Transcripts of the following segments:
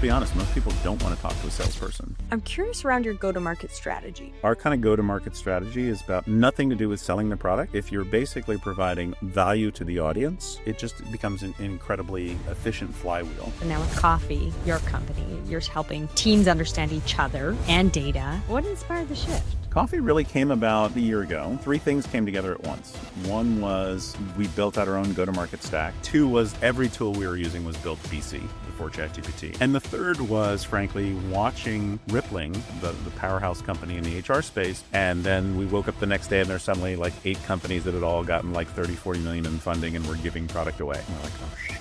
be honest, most people don't want to talk to a salesperson. I'm curious around your go-to-market strategy. Our kind of go-to-market strategy is about nothing to do with selling the product. If you're basically providing value to the audience, it just becomes an incredibly efficient flywheel. And now with Coffee, your company, you're helping teams understand each other and data. What inspired the shift? Coffee really came about a year ago. 3 things came together at once. 1 was we built out our own go-to-market stack. 2 was every tool we were using was built BC before ChatGPT. And the 3rd was, frankly, watching Rippling, the powerhouse company in the HR space. And then we woke up the next day and there's suddenly like 8 companies that had all gotten like 30, 40 million in funding and were giving product away. And we're like, oh shit.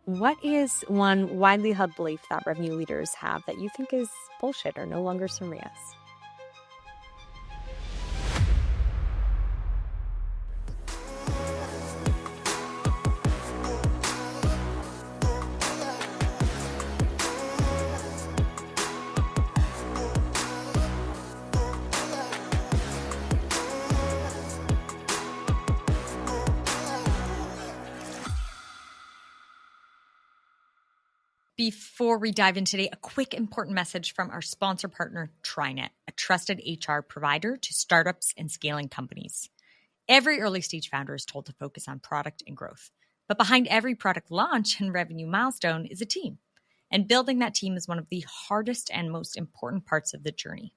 What is one widely held belief that revenue leaders have that you think is bullshit or no longer serious? Before we dive in today, a quick important message from our sponsor partner, TriNet, a trusted HR provider to startups and scaling companies. Every early stage founder is told to focus on product and growth. But behind every product launch and revenue milestone is a team. And building that team is one of the hardest and most important parts of the journey.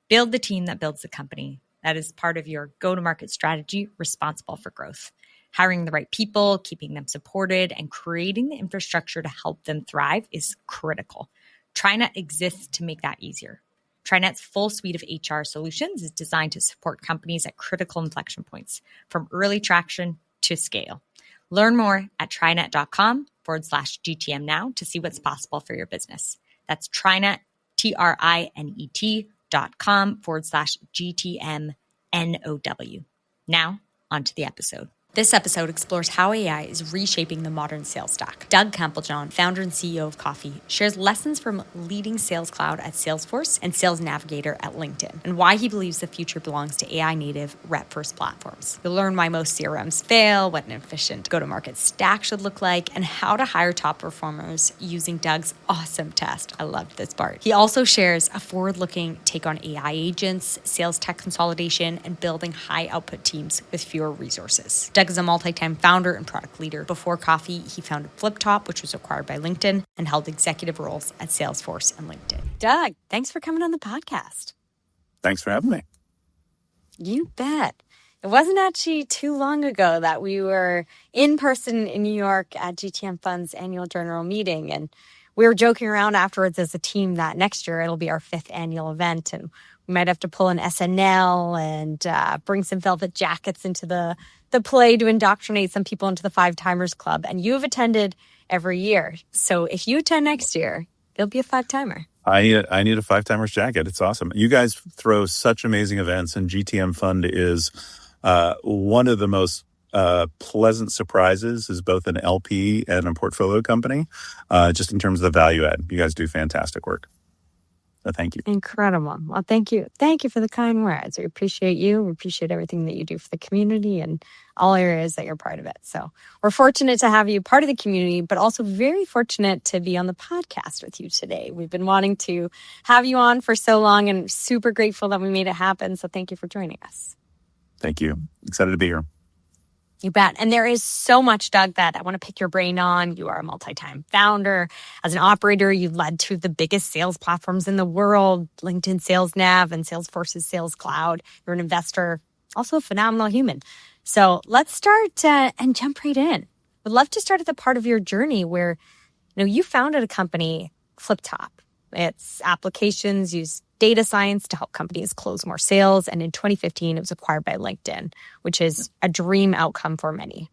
Build the team that builds the company. That is part of your go-to-market strategy responsible for growth. Hiring the right people, keeping them supported, and creating the infrastructure to help them thrive is critical. TriNet exists to make that easier. TriNet's full suite of HR solutions is designed to support companies at critical inflection points, from early traction to scale. Learn more at trinet.com/GTMnow to see what's possible for your business. That's TriNet, TRINET.com/GTMnow. Now, on to the episode. This episode explores how AI is reshaping the modern sales stack. Doug Camplejohn, founder and CEO of Coffee, shares lessons from leading Sales Cloud at Salesforce and Sales Navigator at LinkedIn, and why he believes the future belongs to AI-native, rep-first platforms. You'll learn why most CRMs fail, what an efficient go-to-market stack should look like, and how to hire top performers using Doug's awesome test. I loved this part. He also shares a forward-looking take on AI agents, sales tech consolidation, and building high-output teams with fewer resources. Doug is a multi-time founder and product leader. Before Coffee, he founded FlipTop, which was acquired by LinkedIn, and held executive roles at Salesforce and LinkedIn. Doug, thanks for coming on the podcast. Thanks for having me. You bet. It wasn't actually too long ago that we were in person in New York at GTM Fund's annual general meeting, and we were joking around afterwards as a team that next year it'll be our 5th annual event, and we might have to pull an SNL and bring some velvet jackets into the play to indoctrinate some people into the 5-timers club. And you've attended every year. So if you attend next year, there'll be a 5-timer. I need a 5-timers jacket. It's awesome. You guys throw such amazing events, and GTM Fund is one of the most pleasant surprises as both an LP and a portfolio company, just in terms of the value add. You guys do fantastic work. So thank you. Incredible. Well, thank you. Thank you for the kind words. We appreciate you. We appreciate everything that you do for the community and all areas that you're part of it. So we're fortunate to have you part of the community, but also very fortunate to be on the podcast with you today. We've been wanting to have you on for so long and super grateful that we made it happen. So thank you for joining us. Thank you. Excited to be here. You bet. And there is so much, Doug, that I want to pick your brain on. You are a multi-time founder. As an operator, you led two of the biggest sales platforms in the world, LinkedIn Sales Nav and Salesforce's Sales Cloud. You're an investor, also a phenomenal human. So let's start and jump right in. Would love to start at the part of your journey where you founded a company, FlipTop. Its applications use data science to help companies close more sales. And in 2015, it was acquired by LinkedIn, which is a dream outcome for many.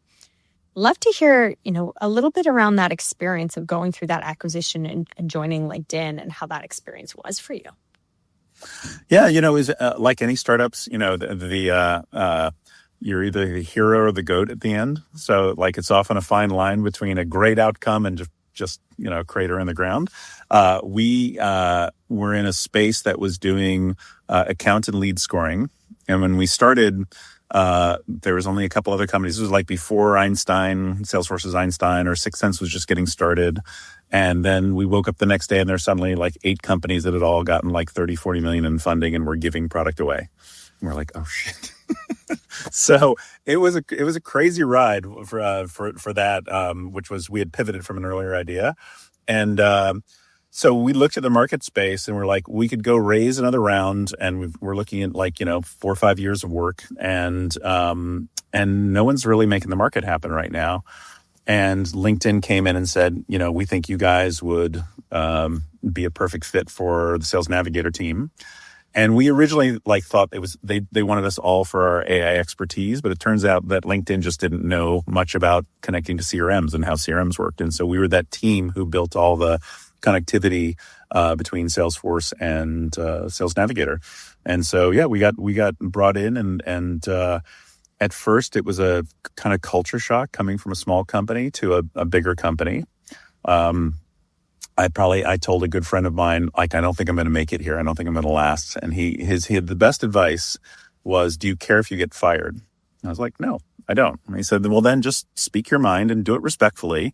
Love to hear, a little bit around that experience of going through that acquisition and joining LinkedIn and how that experience was for you. Yeah, it was like any startups, you're either the hero or the goat at the end. So it's often a fine line between a great outcome and just a crater in the ground. We were in a space that was doing account and lead scoring. And when we started, there was only a couple other companies. This was before Einstein, Salesforce's Einstein, or Sixth Sense was just getting started. And then we woke up the next day and there's suddenly like 8 companies that had all gotten like 30, 40 million in funding and were giving product away. And we're like, oh shit. So it was a crazy ride for that, which was, we had pivoted from an earlier idea. And so we looked at the market space and we're like, we could go raise another round, and we're looking at like, 4 or 5 years of work, and no one's really making the market happen right now. And LinkedIn came in and said, we think you guys would be a perfect fit for the Sales Navigator team. And we originally thought it was they wanted us all for our AI expertise, but it turns out that LinkedIn just didn't know much about connecting to CRMs and how CRMs worked. And so we were that team who built all the connectivity between Salesforce and Sales Navigator. And so we got brought in, and at first it was a kind of culture shock coming from a small company to a bigger company. I told a good friend of mine, like, I don't think I'm going to make it here. I don't think I'm going to last. And he had the best advice was, do you care if you get fired? And I was like, no, I don't. And he said, well, then just speak your mind and do it respectfully.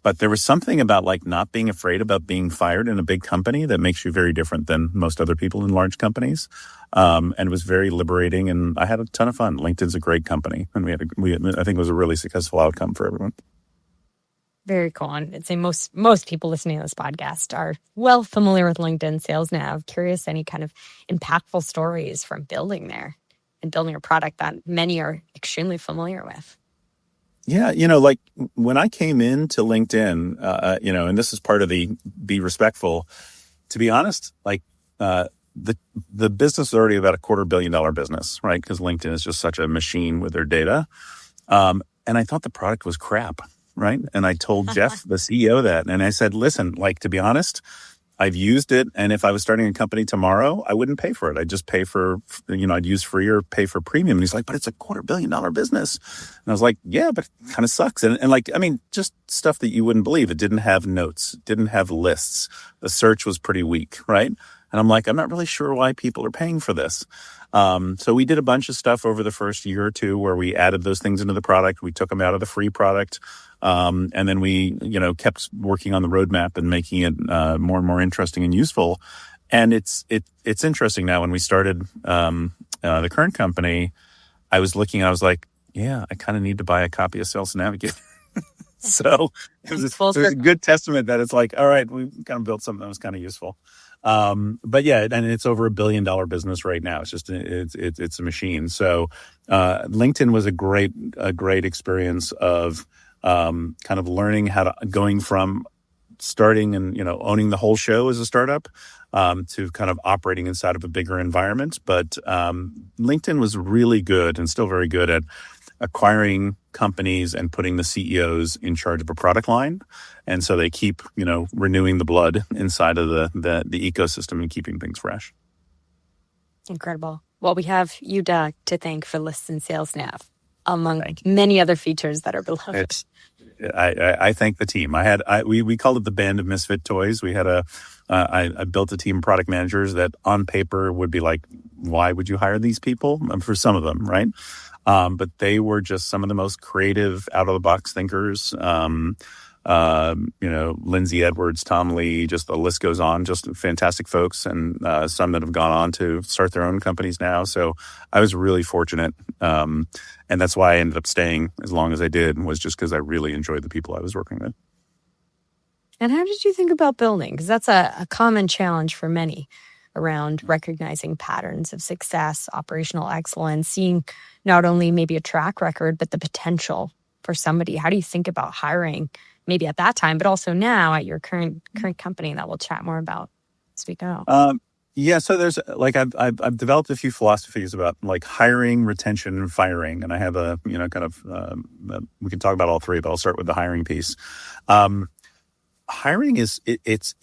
But there was something about like not being afraid about being fired in a big company that makes you very different than most other people in large companies. And it was very liberating, and I had a ton of fun. LinkedIn's a great company, and I think it was a really successful outcome for everyone. Very cool. And I'd say most people listening to this podcast are well familiar with LinkedIn Sales Nav. Curious any kind of impactful stories from building there and building a product that many are extremely familiar with. Yeah, like when I came into LinkedIn, and this is part of the be respectful, to be honest, like the business is already about $250 million business, right? Because LinkedIn is just such a machine with their data. And I thought the product was crap. Right. And I told Jeff, the CEO, that. And I said, listen, like, to be honest, I've used it. And if I was starting a company tomorrow, I wouldn't pay for it. I'd just pay for, I'd use free or pay for premium. And he's like, but it's a $250 million business. And I was like, yeah, but it kind of sucks. And just stuff that you wouldn't believe. It didn't have notes, didn't have lists. The search was pretty weak. Right. And I'm like, I'm not really sure why people are paying for this. So we did a bunch of stuff over the first year or two where we added those things into the product. We took them out of the free product. And then we, kept working on the roadmap and making it more and more interesting and useful. And it's interesting now. When we started the current company, I was looking, I was like, yeah, I kind of need to buy a copy of Sales Navigator. So it was a good testament that it's like, all right, we kind of built something that was kind of useful. But yeah, and it's over $1 billion business right now. It's just, it's a machine. So, LinkedIn was a great experience of, kind of learning going from starting and, owning the whole show as a startup, to kind of operating inside of a bigger environment. But, LinkedIn was really good and still very good at acquiring companies and putting the CEOs in charge of a product line. And so they keep, renewing the blood inside of the ecosystem and keeping things fresh. Incredible. Well, we have you, Doug, to thank for Lists and Sales Nav, among many other features that are beloved. I thank the team. We called it the Band of Misfit Toys. We had I built a team of product managers that on paper would be like, why would you hire these people? For some of them, right? But they were just some of the most creative, out-of-the-box thinkers. Lindsay Edwards, Tom Lee, just the list goes on, just fantastic folks, and some that have gone on to start their own companies now. So I was really fortunate. And that's why I ended up staying as long as I did, was just because I really enjoyed the people I was working with. And how did you think about building? Because that's a common challenge for many around recognizing patterns of success, operational excellence, seeing not only maybe a track record, but the potential for somebody. How do you think about hiring, maybe at that time, but also now at your current company that we'll chat more about as we go? Yeah, so there's I've developed a few philosophies about like hiring, retention, and firing, and I have a we can talk about all three, but I'll start with the hiring piece. Hiring is it's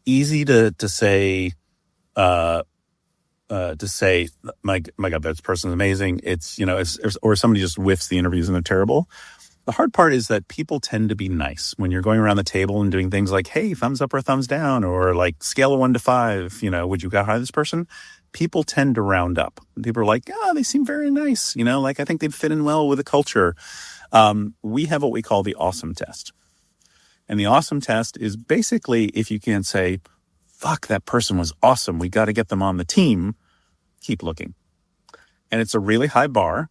easy to say. To say, my God, that person's amazing. It's, or somebody just whiffs the interviews and they're terrible. The hard part is that people tend to be nice when you're going around the table and doing things like, hey, thumbs up or thumbs down, or like scale of 1 to 5, would you hire this person? People tend to round up. People are like, they seem very nice. I think they'd fit in well with the culture. We have what we call the awesome test. And the awesome test is basically if you can say, fuck, that person was awesome, we got to get them on the team, keep looking. And it's a really high bar.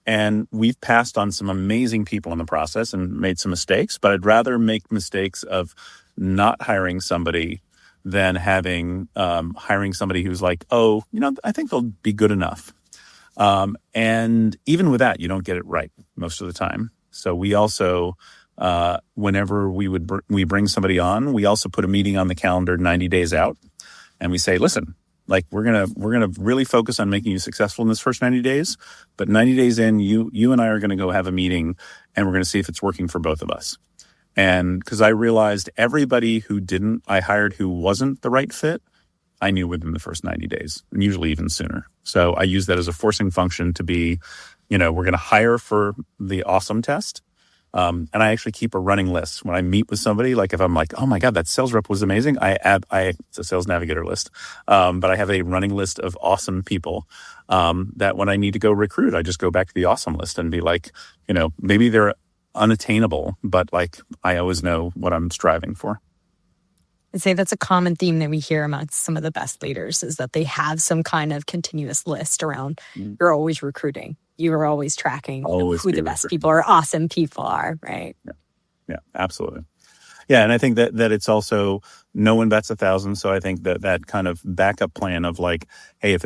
And we've passed on some amazing people in the process and made some mistakes, but I'd rather make mistakes of not hiring somebody than hiring somebody who's like, oh, I think they'll be good enough. And even with that, you don't get it right most of the time. So we also, whenever we bring somebody on, we also put a meeting on the calendar 90 days out, and we say, listen, like we're gonna really focus on making you successful in this first 90 days. But 90 days in, you and I are gonna go have a meeting, and we're gonna see if it's working for both of us. And because I realized everybody who I hired who wasn't the right fit, I knew within the first 90 days, and usually even sooner. So I use that as a forcing function to be, we're going to hire for the awesome test. And I actually keep a running list when I meet with somebody. Like if I'm like, oh my God, that sales rep was amazing, it's a sales navigator list. But I have a running list of awesome people that when I need to go recruit, I just go back to the awesome list and be like, maybe they're unattainable, but like I always know what I'm striving for. I'd say that's a common theme that we hear amongst some of the best leaders is that they have some kind of continuous list around you're always recruiting. You are always tracking who the best people or awesome people are, right? Yeah, absolutely. Yeah, and I think that it's also no one bets 1,000. So I think that kind of backup plan of like, hey, if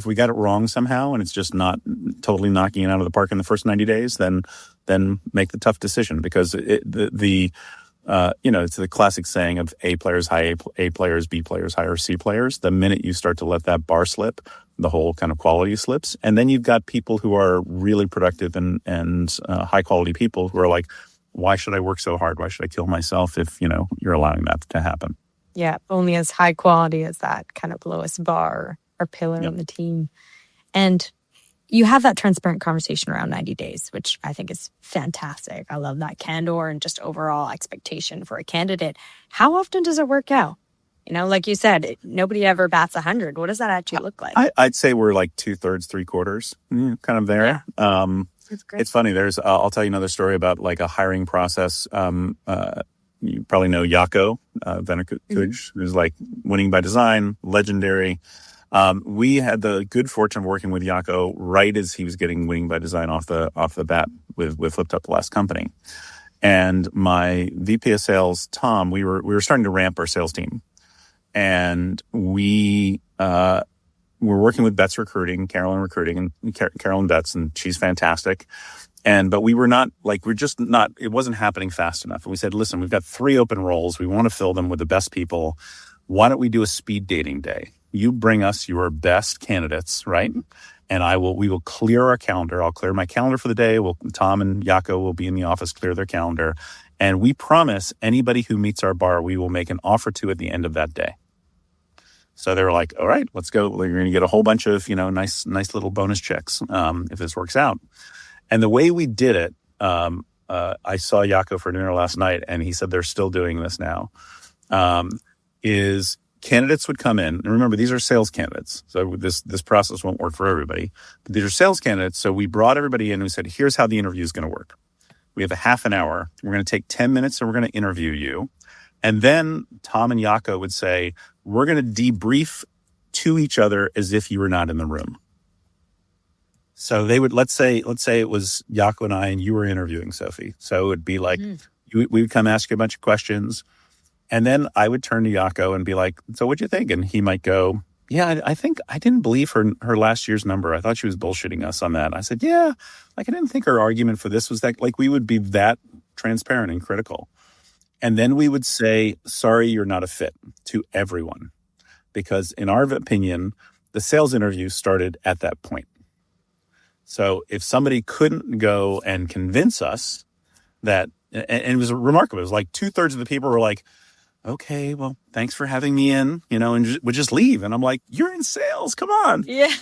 we got it wrong somehow and it's just not totally knocking it out of the park in the first 90 days, then make the tough decision because it's the classic saying of A players hire A players, B players hire C players. The minute you start to let that bar slip, the whole kind of quality slips. And then you've got people who are really productive and high quality people who are like, why should I work so hard? Why should I kill myself if, you're allowing that to happen? Yeah, only as high quality as that kind of lowest bar or pillar on the team. And you have that transparent conversation around 90 days, which I think is fantastic. I love that candor and just overall expectation for a candidate. How often does it work out? Like you said, nobody ever bats 100. What does that actually look like? I'd say we're like 2/3, 3/4, kind of there. Yeah. That's great. It's funny. I'll tell you another story about like a hiring process. You probably know Jaakko Venikuj, who's like winning by design, legendary. We had the good fortune of working with Jaakko right as he was getting winning by design off the bat with Flipped Up, the last company. And my VP of sales, Tom, we were starting to ramp our sales team. And we were working with Betts Recruiting, Carolyn Betts, and she's fantastic. But we were not it wasn't happening fast enough. And we said, listen, we've got 3 open roles. We want to fill them with the best people. Why don't we do a speed dating day? You bring us your best candidates, right? And we will clear our calendar. I'll clear my calendar for the day. Tom and Jaakko will be in the office, clear their calendar. And we promise anybody who meets our bar, we will make an offer to at the end of that day. So they were like, all right, let's go. We're going to get a whole bunch of, nice little bonus checks if this works out. And the way we did it, I saw Jaakko for dinner last night, and he said they're still doing this now, is candidates would come in. And remember, these are sales candidates. So this process won't work for everybody. But these are sales candidates. So we brought everybody in and we said, here's how the interview is going to work. We have a half an hour. We're going to take 10 minutes and we're going to interview you. And then Tom and Jaakko would say, we're going to debrief to each other as if you were not in the room. So they would, let's say it was Jaakko and I, and you were interviewing Sophie. So it would be like, we would come ask you a bunch of questions. And then I would turn to Jaakko and be like, so what'd you think? And he might go, yeah, I think I didn't believe her last year's number. I thought she was bullshitting us on that. I said, yeah, I didn't think her argument for this was that, we would be that transparent and critical. And then we would say, sorry, you're not a fit to everyone. Because in our opinion, the sales interview started at that point. So if somebody couldn't go and convince us that, and it was remarkable, it was like 2/3 of the people were like, okay, well, thanks for having me in, and would just leave. And I'm like, you're in sales, come on. Yeah.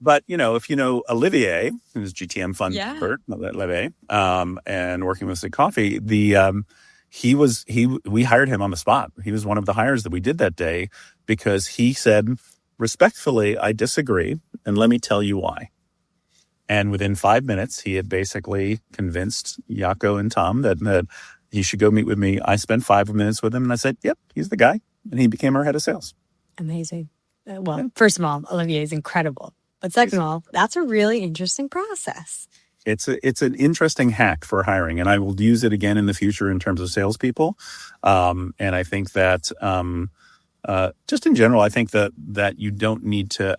But, if you know Olivier, who's GTM fund expert, Olivier, and working with Coffee, we hired him on the spot. He was one of the hires that we did that day because he said, respectfully, I disagree. And let me tell you why. And within 5 minutes, he had basically convinced Jaco and Tom that he should go meet with me. I spent 5 minutes with him and I said, yep, he's the guy. And he became our head of sales. Amazing. First of all, Olivier is incredible. But second of all, that's a really interesting process. It's an interesting hack for hiring, and I will use it again in the future in terms of salespeople. And I think that just in general, I think that you don't need to.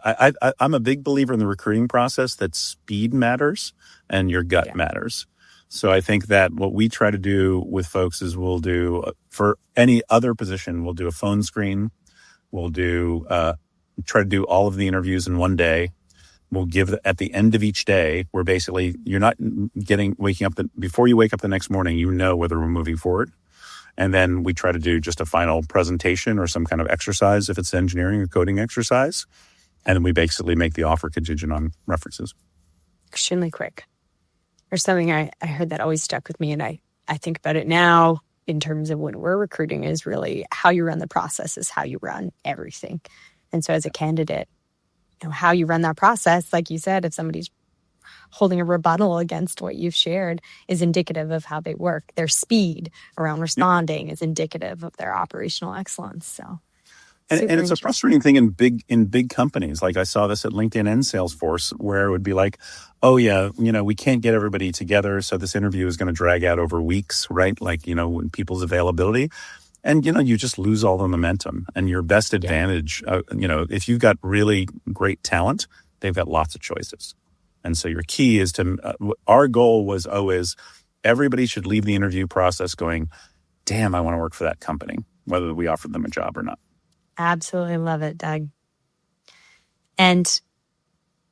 I'm a big believer in the recruiting process that speed matters and your gut matters. So I think that what we try to do with folks is we'll do for any other position, we'll do a phone screen. We'll do try to do all of the interviews in one day. We'll give at the end of each day, where basically you're not waking up before you wake up the next morning, you know whether we're moving forward. And then we try to do just a final presentation or some kind of exercise if it's engineering or coding exercise. And then we basically make the offer contingent on references. Extremely quick. There's something I heard that always stuck with me, and I think about it now in terms of when we're recruiting is really how you run the process is how you run everything. And so as a candidate, how you run that process, like you said, if somebody's holding a rebuttal against what you've shared is indicative of how they work. Their speed around responding is indicative of their operational excellence. So, and it's a frustrating thing in big companies. Like I saw this at LinkedIn and Salesforce, where it would be like, oh yeah, we can't get everybody together, so this interview is going to drag out over weeks, right? Like, when people's availability. And, you just lose all the momentum. And your best advantage, if you've got really great talent, they've got lots of choices. And so your key is our goal was always everybody should leave the interview process going, damn, I want to work for that company, whether we offered them a job or not. Absolutely love it, Doug. And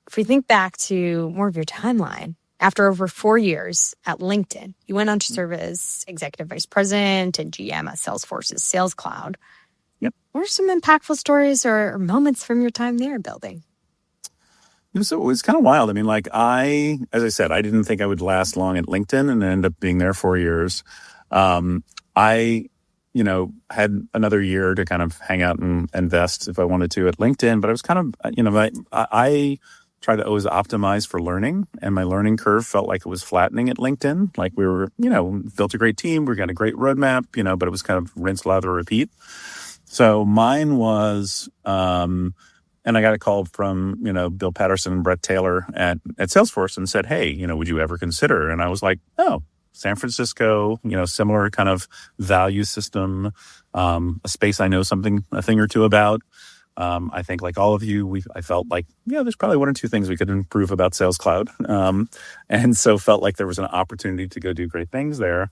if we think back to more of your timeline, after over 4 years at LinkedIn, you went on to serve as Executive Vice President and GM at Salesforce's Sales Cloud. Yep. What are some impactful stories or moments from your time there building? So it was kind of wild. I mean, as I said, I didn't think I would last long at LinkedIn and ended up being there 4 years. I had another year to kind of hang out and invest if I wanted to at LinkedIn, but I was kind of, I try to always optimize for learning, and my learning curve felt like it was flattening at LinkedIn. Like we were, built a great team, we got a great roadmap, but it was kind of rinse, lather, repeat. So mine was, and I got a call from, Bill Patterson and Brett Taylor at Salesforce and said, hey, would you ever consider? And I was like, oh, San Francisco, similar kind of value system, a space I know a thing or two about. I think like all of you, I felt like, there's probably one or two things we could improve about Sales Cloud. And so felt like there was an opportunity to go do great things there.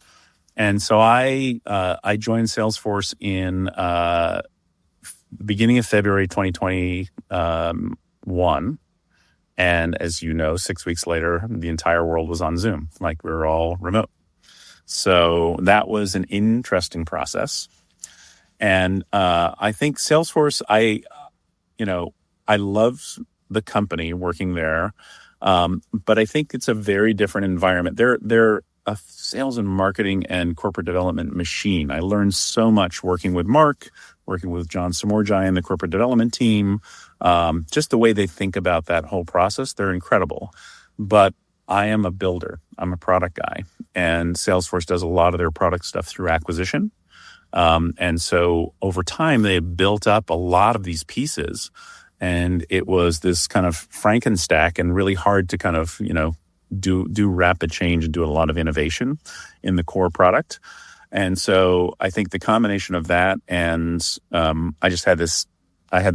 And so I joined Salesforce in the beginning of February 2021. And as you know, 6 weeks later, the entire world was on Zoom. Like we were all remote. So that was an interesting process. And I think Salesforce, I love the company working there, but I think it's a very different environment. They're a sales and marketing and corporate development machine. I learned so much working with Mark, working with John Samorjai and the corporate development team. Just the way they think about that whole process, they're incredible. But I am a builder. I'm a product guy, and Salesforce does a lot of their product stuff through acquisition. And so over time, they built up a lot of these pieces, and it was this kind of Frankenstack and really hard to kind of, do rapid change and do a lot of innovation in the core product. And so I think the combination of that and I had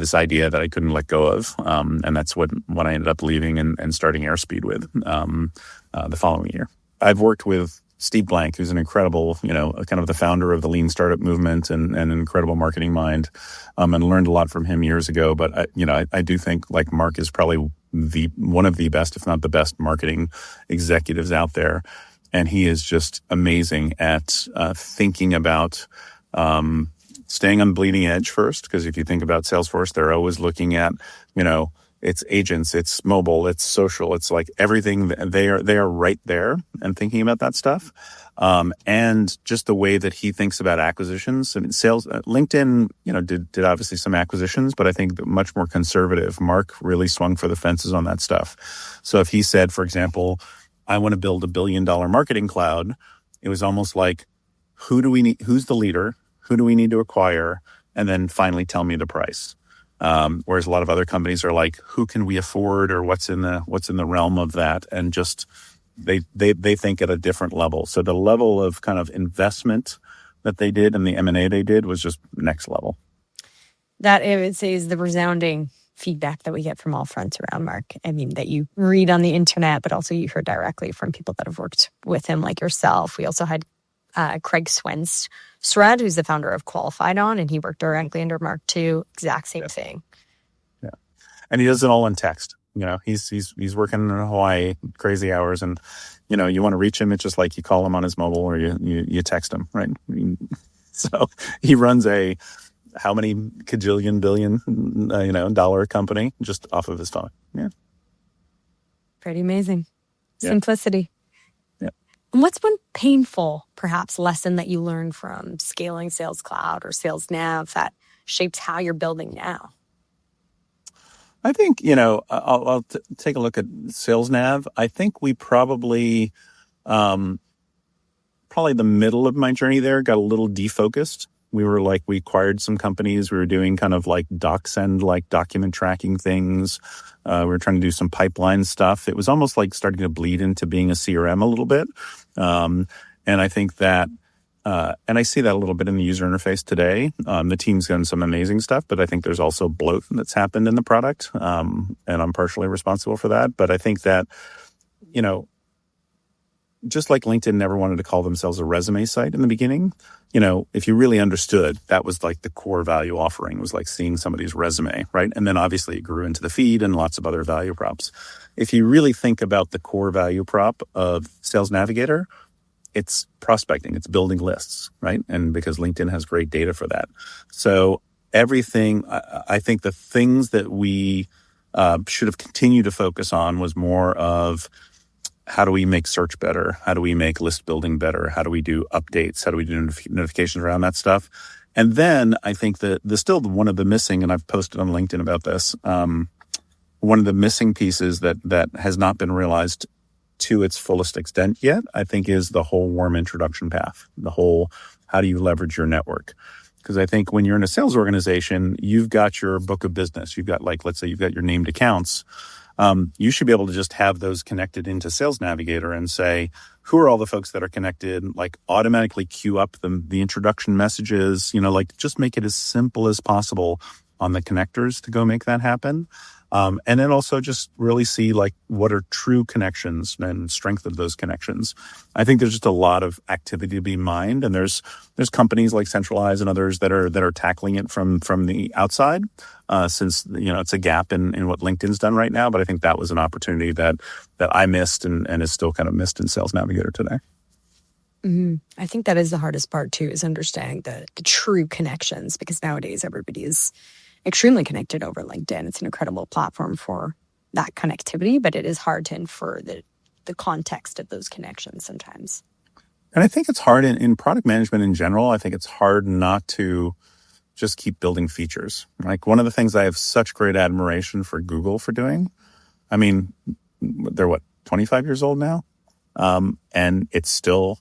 this idea that I couldn't let go of. And that's what I ended up leaving and starting Airspeed with the following year. I've worked with Steve Blank, who's an incredible, kind of the founder of the lean startup movement and an incredible marketing mind, and learned a lot from him years ago. But, I do think like Mark is probably one of the best, if not the best marketing executives out there. And he is just amazing at thinking about staying on bleeding edge first, because if you think about Salesforce, they're always looking at, it's agents, it's mobile, it's social, it's like everything. They are right there and thinking about that stuff. And just the way that he thinks about acquisitions. I mean, sales, LinkedIn, did obviously some acquisitions, but I think much more conservative. Mark really swung for the fences on that stuff. So if he said, for example, I want to build $1 billion marketing cloud, it was almost like, who do we need? Who's the leader? Who do we need to acquire? And then finally tell me the price. Whereas a lot of other companies are like, who can we afford, or what's in the realm of that, and just they think at a different level. So the level of kind of investment that they did and the M&A they did was just next level. That, I would say, is the resounding feedback that we get from all fronts around Mark. I mean, that you read on the internet, but also you heard directly from people that have worked with him, like yourself. We also had Craig Swenstrud, who's the founder of Qualified On, and he worked directly under Mark too. Exact same thing. Yeah, and he does it all in text. He's working in Hawaii, crazy hours, and you want to reach him. It's just like you call him on his mobile, or you text him, right? So he runs a how many cajillion billion dollar company just off of his phone. Yeah, pretty amazing. Yeah. Simplicity. And what's one painful, perhaps, lesson that you learned from scaling Sales Cloud or Sales Nav that shapes how you're building now? I think, I'll take a look at Sales Nav. I think we probably the middle of my journey there got a little defocused. We acquired some companies. We were doing kind of like DocSend, like document tracking things. We were trying to do some pipeline stuff. It was almost like starting to bleed into being a CRM a little bit. And I think that, and I see that a little bit in the user interface today. The team's done some amazing stuff, but I think there's also bloat that's happened in the product. And I'm partially responsible for that. But I think that, just like LinkedIn never wanted to call themselves a resume site in the beginning, if you really understood, that was like the core value offering, was like seeing somebody's resume, right? And then obviously it grew into the feed and lots of other value props. If you really think about the core value prop of Sales Navigator, it's prospecting, it's building lists, right? And because LinkedIn has great data for that. So everything, I think the things that we should have continued to focus on was more of, how do we make search better? How do we make list building better? How do we do updates? How do we do notifications around that stuff? And then I think that there's still one of the missing, and I've posted on LinkedIn about this, one of the missing pieces that has not been realized to its fullest extent yet, I think, is the whole warm introduction path, the whole how do you leverage your network? Because I think when you're in a sales organization, you've got your book of business. You've got, like, let's say you've got your named accounts. You should be able to just have those connected into Sales Navigator and say, who are all the folks that are connected? Like, automatically queue up the introduction messages, like just make it as simple as possible on the connectors to go make that happen. And then also just really see like what are true connections and strength of those connections. I think there's just a lot of activity to be mined, and there's companies like Centralize and others that are tackling it from the outside, since it's a gap in what LinkedIn's done right now. But I think that was an opportunity that I missed and is still kind of missed in Sales Navigator today. Mm-hmm. I think that is the hardest part too, is understanding the true connections, because nowadays everybody is extremely connected over LinkedIn. It's an incredible platform for that connectivity, but it is hard to infer the context of those connections sometimes. And I think it's hard in product management in general. I think it's hard not to just keep building features. Like, one of the things I have such great admiration for Google for doing, I mean, they're 25 years old now? And it's still,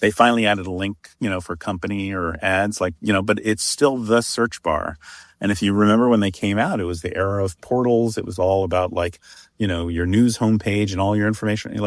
they finally added a link, for company or ads, but it's still the search bar. And if you remember when they came out, it was the era of portals. It was all about your news homepage and all your information.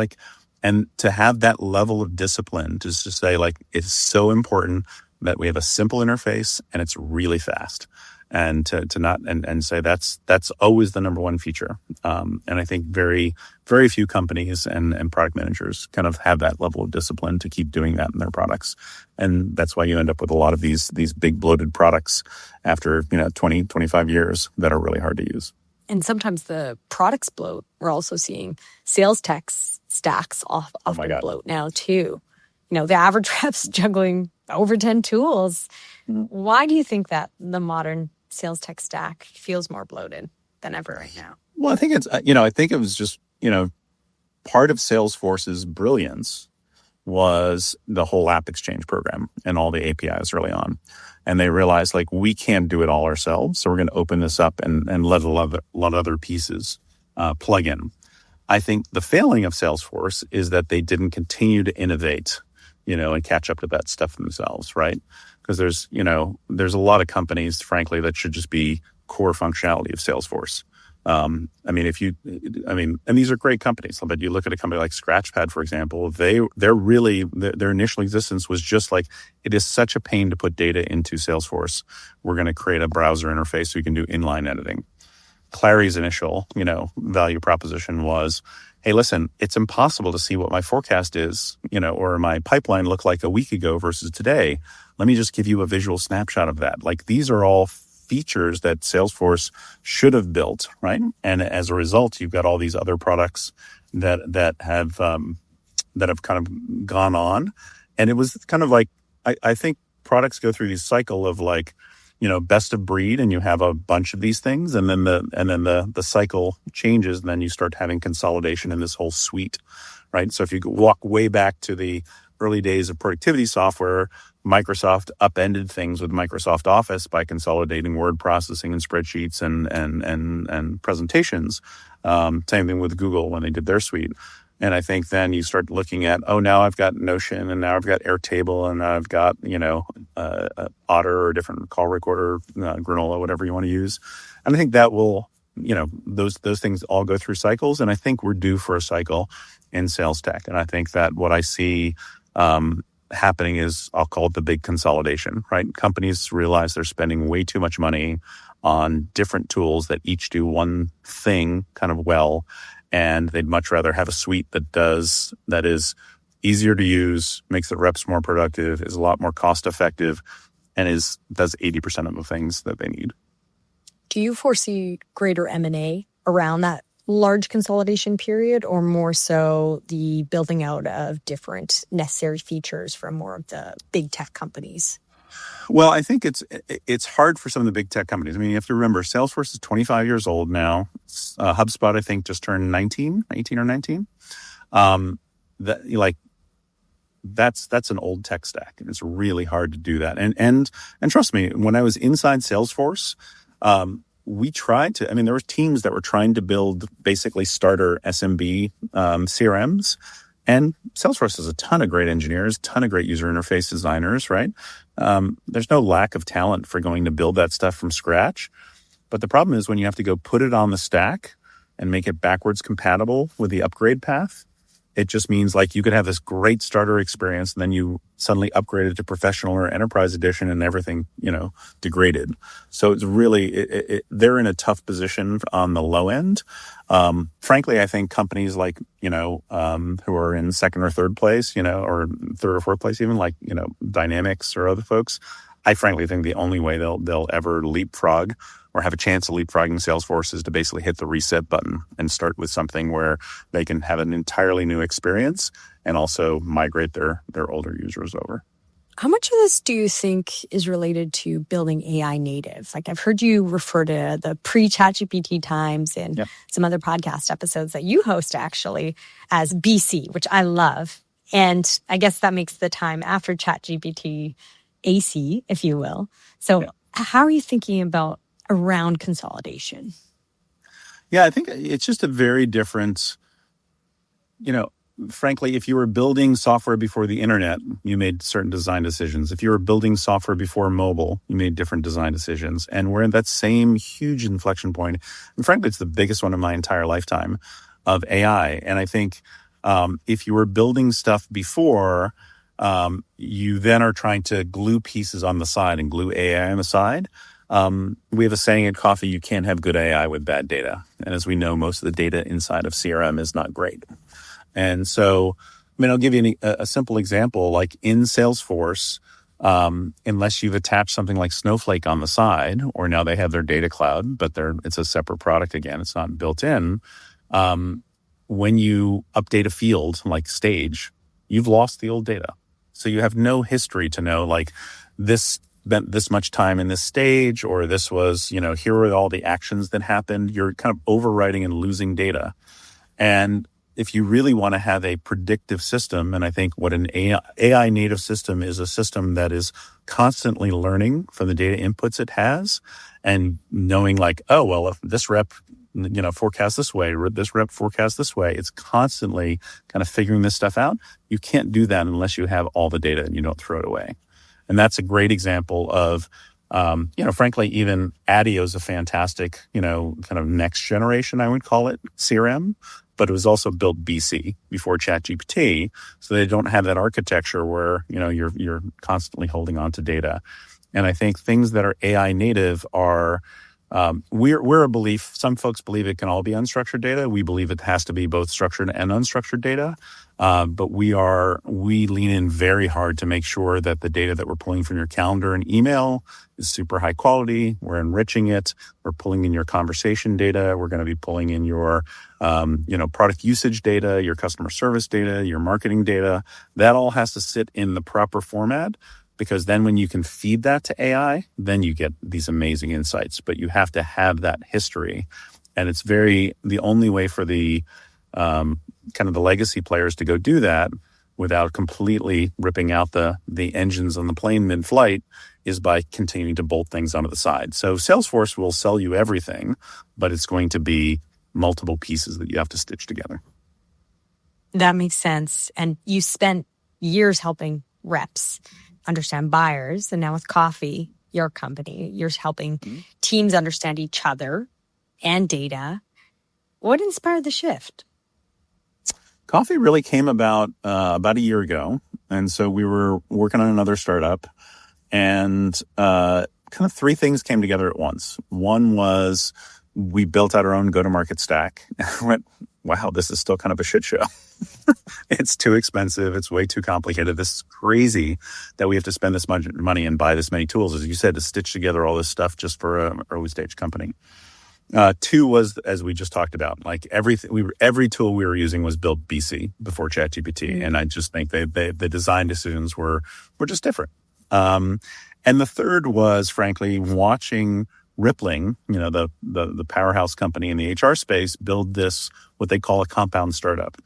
And to have that level of discipline to just say, it's so important that we have a simple interface and it's really fast. And to not and say that's always the number one feature. And I think very, very few companies and product managers kind of have that level of discipline to keep doing that in their products. And that's why you end up with a lot of these big bloated products after 20, 25 years that are really hard to use. And sometimes the products bloat. We're also seeing sales tech stacks off the bloat now too. The average rep's juggling over 10 tools. Why do you think that the modern sales tech stack feels more bloated than ever right now? Well, I think I think it was just, part of Salesforce's brilliance was the whole app exchange program and all the APIs early on. And they realized, like, we can't do it all ourselves. So we're going to open this up and let a lot of other pieces plug in. I think the failing of Salesforce is that they didn't continue to innovate, and catch up to that stuff themselves, right? Because there's a lot of companies, frankly, that should just be core functionality of Salesforce. And these are great companies, but you look at a company like Scratchpad, for example, their initial existence was just like, it is such a pain to put data into Salesforce. We're going to create a browser interface so you can do inline editing. Clary's initial, value proposition was, hey, listen, it's impossible to see what my forecast is, or my pipeline looked like a week ago versus today. Let me just give you a visual snapshot of that. Like, these are all features that Salesforce should have built, right? And as a result, you've got all these other products that have kind of gone on. And it was kind of like, I think products go through this cycle of, like, best of breed, and you have a bunch of these things, and then the cycle changes, and then you start having consolidation in this whole suite, right? So if you walk way back to the early days of productivity software, Microsoft upended things with Microsoft Office by consolidating word processing and spreadsheets and presentations. Same thing with Google when they did their suite. And I think then you start looking at, now I've got Notion, and now I've got Airtable, and now I've got, Otter or a different call recorder, Granola, whatever you want to use. And I think that will, those things all go through cycles. And I think we're due for a cycle in sales tech. And I think that what I see happening is, I'll call it the big consolidation, right? Companies realize they're spending way too much money on different tools that each do one thing kind of well. And they'd much rather have a suite that is easier to use, makes the reps more productive, is a lot more cost effective, and does 80% of the things that they need. Do you foresee greater M&A around that large consolidation period, or more so the building out of different necessary features from more of the big tech companies? Well, I think it's hard for some of the big tech companies. I mean, you have to remember, Salesforce is 25 years old now. HubSpot, I think, just turned 18 or 19. That's an old tech stack, and it's really hard to do that. And trust me, when I was inside Salesforce, we tried to. I mean, there were teams that were trying to build basically starter SMB CRMs. And Salesforce has a ton of great engineers, ton of great user interface designers, right? There's no lack of talent for going to build that stuff from scratch. But the problem is when you have to go put it on the stack and make it backwards compatible with the upgrade path, it just means, like, you could have this great starter experience, and then you suddenly upgrade it to professional or enterprise edition, and everything, degraded. So it's really, they're in a tough position on the low end. Frankly, I think companies like, who are in second or third place, or third or fourth place, even like, Dynamics or other folks, I frankly think the only way they'll ever leapfrog or have a chance of leapfrogging Salesforce is to basically hit the reset button and start with something where they can have an entirely new experience and also migrate their older users over. How much of this do you think is related to building AI native? Like, I've heard you refer to the pre-ChatGPT times in some other podcast episodes that you host, actually, as BC, which I love. And I guess that makes the time after ChatGPT AC, if you will. So how are you thinking about around consolidation? Yeah, I think it's just a very different, frankly, if you were building software before the internet, you made certain design decisions. If you were building software before mobile, you made different design decisions. And we're at that same huge inflection point. And frankly, it's the biggest one in my entire lifetime of AI. And I think if you were building stuff before, you then are trying to glue pieces on the side and glue AI on the side. We have a saying at Coffee, you can't have good AI with bad data. And as we know, most of the data inside of CRM is not great. And so, I'll give you a simple example. Like in Salesforce, unless you've attached something like Snowflake on the side, or now they have their data cloud, but it's a separate product again, it's not built in. When you update a field like stage, you've lost the old data. So you have no history to know, like, this spent this much time in this stage, or this was, here are all the actions that happened. You're kind of overwriting and losing data. And if you really want to have a predictive system, and I think what an AI native system is, a system that is constantly learning from the data inputs it has and knowing like, oh, well, if this rep, forecast this way, this rep forecast this way, it's constantly kind of figuring this stuff out. You can't do that unless you have all the data and you don't throw it away. And that's a great example of, frankly, even Adio is a fantastic, kind of next generation, I would call it, CRM. But it was also built BC before ChatGPT, so they don't have that architecture where you're constantly holding on to data. And I think things that are AI native are we're a belief. Some folks believe it can all be unstructured data. We believe it has to be both structured and unstructured data. But we lean in very hard to make sure that the data that we're pulling from your calendar and email is super high quality. We're enriching it. We're pulling in your conversation data. We're going to be pulling in your, product usage data, your customer service data, your marketing data. That all has to sit in the proper format, because then when you can feed that to AI, then you get these amazing insights. But you have to have that history. And it's the only way for the kind of the legacy players to go do that without completely ripping out the engines on the plane mid-flight is by continuing to bolt things onto the side. So Salesforce will sell you everything, but it's going to be multiple pieces that you have to stitch together. That makes sense. And you spent years helping reps understand buyers. And now with Coffee, your company, you're helping teams understand each other and data. What inspired the shift? Coffee really came about a year ago. And so we were working on another startup, and kind of three things came together at once. One was we built out our own go-to-market stack. I went, wow, this is still kind of a shit show. It's too expensive. It's way too complicated. This is crazy that we have to spend this much money and buy this many tools, as you said, to stitch together all this stuff just for an early stage company. Two was, as we just talked about, like every tool we were using was built BC before ChatGPT. And I just think the design decisions were just different. And the third was, frankly, watching Rippling, the powerhouse company in the HR space, build this, what they call a compound startup.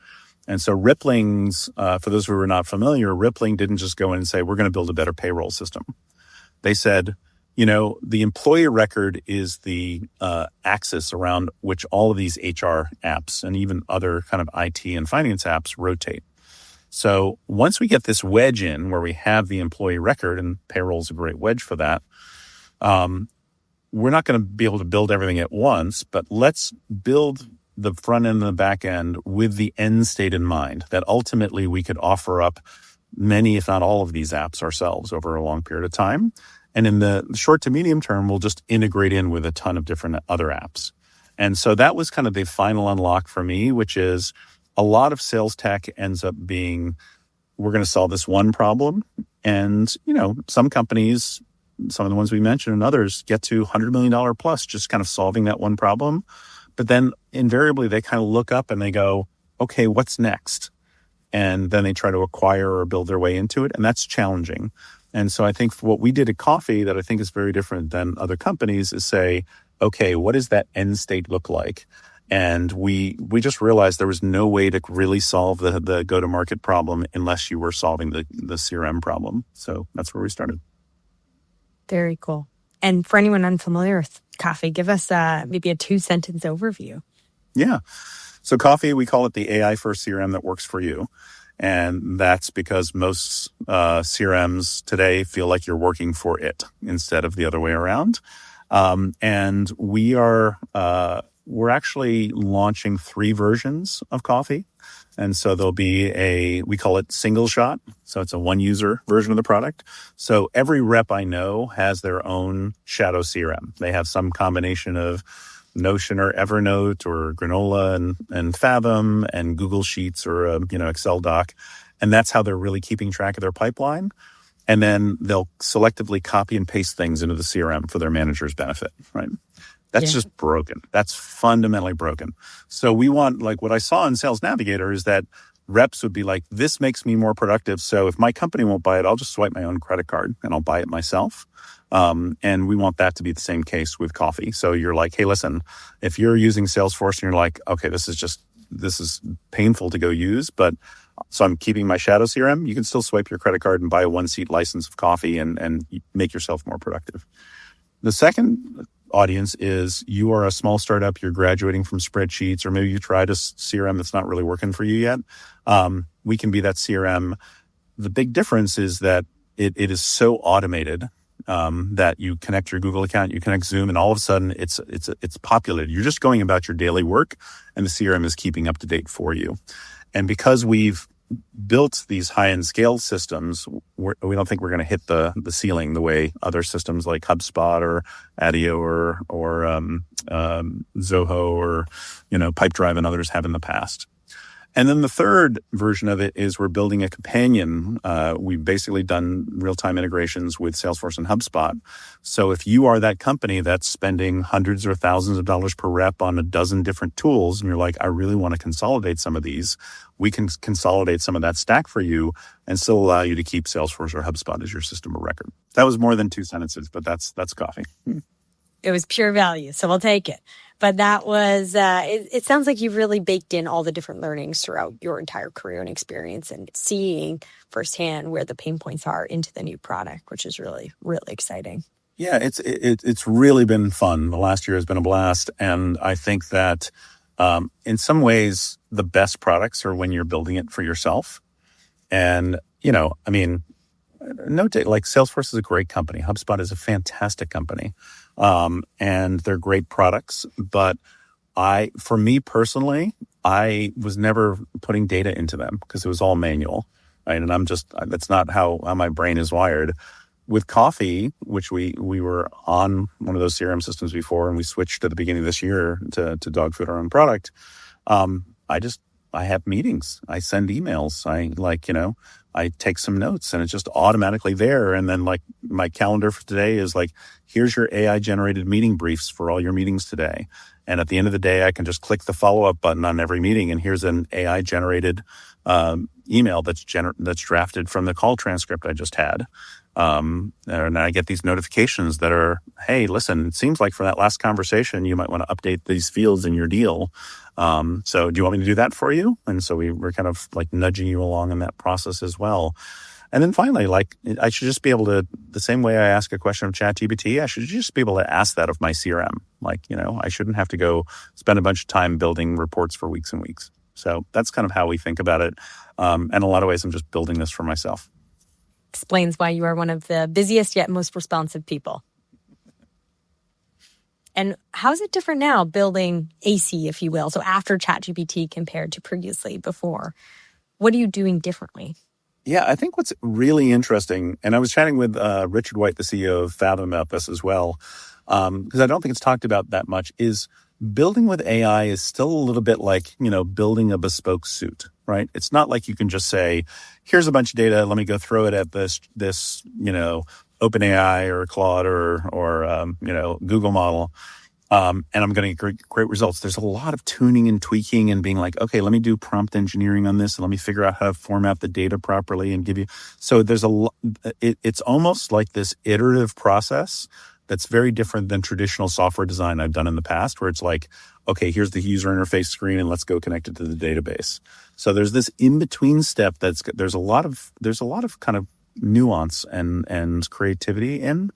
And so Rippling's, for those who are not familiar, Rippling didn't just go in and say, we're going to build a better payroll system. They said, the employee record is the axis around which all of these HR apps and even other kind of IT and finance apps rotate. So once we get this wedge in where we have the employee record, and payroll is a great wedge for that, we're not going to be able to build everything at once, but let's build the front end and the back end with the end state in mind, that ultimately we could offer up many, if not all of these apps ourselves over a long period of time. And in the short to medium term, we'll just integrate in with a ton of different other apps. And so that was kind of the final unlock for me, which is a lot of sales tech ends up being, we're going to solve this one problem. And, some companies, some of the ones we mentioned and others, get to $100 million plus just kind of solving that one problem. But then invariably they kind of look up and they go, okay, what's next? And then they try to acquire or build their way into it. And that's challenging. And so I think what we did at Coffee that I think is very different than other companies is say, okay, what does that end state look like? And we just realized there was no way to really solve the go-to-market problem unless you were solving the CRM problem. So that's where we started. Very cool. And for anyone unfamiliar with Coffee, give us maybe a 2-sentence overview. Yeah. So Coffee, we call it the AI first CRM that works for you. And that's because most CRMs today feel like you're working for it instead of the other way around. And we're actually launching 3 versions of Coffee. And so there'll be we call it single shot. So it's a one user version of the product. So every rep I know has their own shadow CRM. They have some combination of Notion or Evernote or Granola and Fathom and Google Sheets or Excel doc. And that's how they're really keeping track of their pipeline. And then they'll selectively copy and paste things into the CRM for their manager's benefit, right? That's just broken. That's fundamentally broken. So we want, like what I saw in Sales Navigator is that reps would be like, this makes me more productive. So if my company won't buy it, I'll just swipe my own credit card and I'll buy it myself. And we want that to be the same case with coffee. So you're like, hey, listen, if you're using Salesforce and you're like, okay, this is painful to go use, but so I'm keeping my shadow CRM, you can still swipe your credit card and buy a 1-seat license of coffee and make yourself more productive. The second audience is you are a small startup, you're graduating from spreadsheets, or maybe you tried a CRM that's not really working for you yet. We can be that CRM. The big difference is that it is so automated that you connect your Google account, you connect Zoom, and all of a sudden it's populated. You're just going about your daily work, and the CRM is keeping up to date for you. And because we've built these high-end scale systems, we don't think we're going to hit the ceiling the way other systems like HubSpot or Adio or Zoho or Pipedrive and others have in the past. And then the third version of it is we're building a companion. We've basically done real-time integrations with Salesforce and HubSpot. So if you are that company that's spending hundreds or thousands of dollars per rep on a dozen different tools, and you're like, I really want to consolidate some of these, we can consolidate some of that stack for you and still allow you to keep Salesforce or HubSpot as your system of record. That was more than 2 sentences, but that's coffee. It was pure value, so we'll take it. But that was, it sounds like you've really baked in all the different learnings throughout your entire career and experience and seeing firsthand where the pain points are into the new product, which is really, really exciting. Yeah, it's really been fun. The last year has been a blast. And I think that in some ways, the best products are when you're building it for yourself. And, like Salesforce is a great company. HubSpot is a fantastic company. And they're great products. But for me personally, I was never putting data into them because it was all manual. Right? And that's not how my brain is wired. With coffee, which we were on one of those CRM systems before, and we switched at the beginning of this year to dog food, our own product. I have meetings. I send emails. I take some notes, and it's just automatically there. And then like my calendar for today is like, here's your AI generated meeting briefs for all your meetings today. And at the end of the day, I can just click the follow-up button on every meeting, and here's an AI generated email that's drafted from the call transcript I just had. And I get these notifications that are, hey, listen, it seems like for that last conversation, you might want to update these fields in your deal. So do you want me to do that for you? And so we're kind of like nudging you along in that process as well. And then finally, like I should just be able to, the same way I ask a question of ChatGPT, I should just be able to ask that of my CRM. Like, I shouldn't have to go spend a bunch of time building reports for weeks and weeks. So that's kind of how we think about it. And in a lot of ways, I'm just building this for myself. Explains why you are one of the busiest yet most responsive people. And how is it different now building AC, if you will? So after ChatGPT compared to previously before, what are you doing differently? Yeah, I think what's really interesting, and I was chatting with Richard White, the CEO of Fathom, about this as well, because I don't think it's talked about that much, is building with AI is still a little bit like, building a bespoke suit, right? It's not like you can just say, here's a bunch of data, let me go throw it at this OpenAI or Claude or Google model, and I'm going to get great results. There's a lot of tuning and tweaking and being like, okay, let me do prompt engineering on this and let me figure out how to format the data properly and give you. So there's it's almost like this iterative process that's very different than traditional software design I've done in the past, where it's like, okay, here's the user interface screen and let's go connect it to the database. So there's this in-between step there's a lot of kind of nuance and creativity in,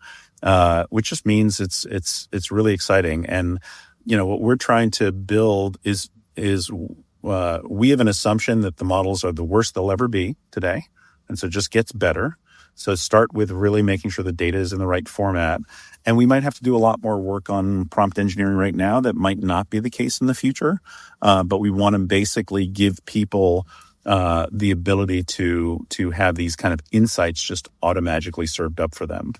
which just means it's really exciting. And what we're trying to build is we have an assumption that the models are the worst they'll ever be today, and so it just gets better. So start with really making sure the data is in the right format. And we might have to do a lot more work on prompt engineering right now. That might not be the case in the future. But we want to basically give people the ability to have these kind of insights just automatically served up for them.